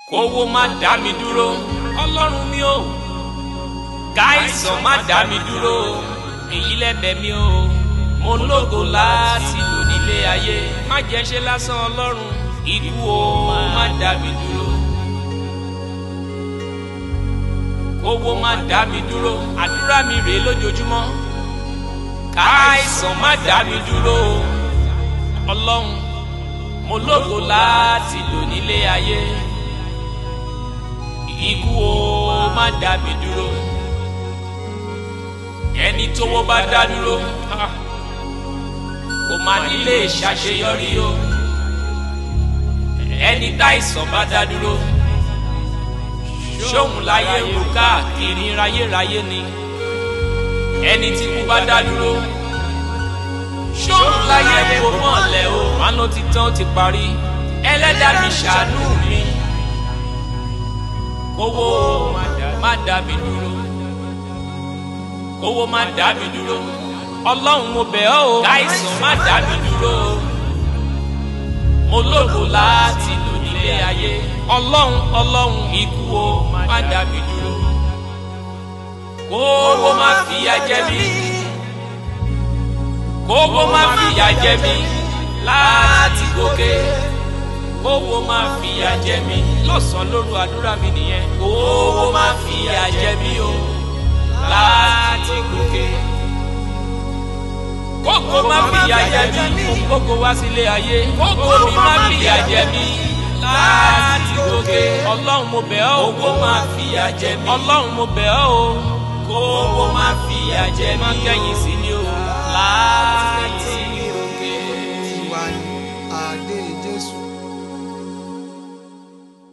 kówó má dá mi dúró ọlọ́run mi o, káìsàn má dá mi dúró èyí lẹ́bẹ̀ mi o, mo lógo láti lò nílé ayé, má jẹ́ ṣe lásán ọlọ́run, ikú o má dá mi dúró, kówó má dá mi dúró, àdúrà mi rèé lójoojúmọ́, káìsàn má dá mi dúró ọlọ́run, mo lógo láti lò nílé ayé, ikú o má dá mi dúró. Ẹni tówó bá dá dúró kò má nílé ṣàṣeyọrí o, ẹni táìsàn bá dá dúró ṣóhun láyé rò káàkiri ráyéráyé ni, ẹni tí kú bá dá dúró ṣóhun láyé kò mọ̀lẹ́ o, àná ti tán ti parí, ẹlẹ́dàá mi ṣàánú mi, kówó má dá mi dúró, kówó má dá mi dúró ọlọ́run mo bẹ̀ ọ́ o, káìsàn má dá mi dúró, mo lógo láti lò nílé ayé, ọlọ́run ikú o má dá mi dúró, kówó má fìyà jẹ mí, kówó má fìyà jẹ mí láti gòkè, kówó má fìyà jẹ mí lọ́sàn-án lóru, àdúrà mi nìyẹn, kówó má fìyà jẹ mí o láti gòkè, kókó má fìyà jẹ mí fún kókó wá sílé ayé, kókó mi má fìyà jẹ mí láti gòkè, ọlọ́run mo bẹ̀ ọ́ o, kókó má fìyà jẹ mí, ọlọ́run mo bẹ̀ ọ́ o, kókó má fìyà jẹ mí, má kẹ́yìn sí ni o.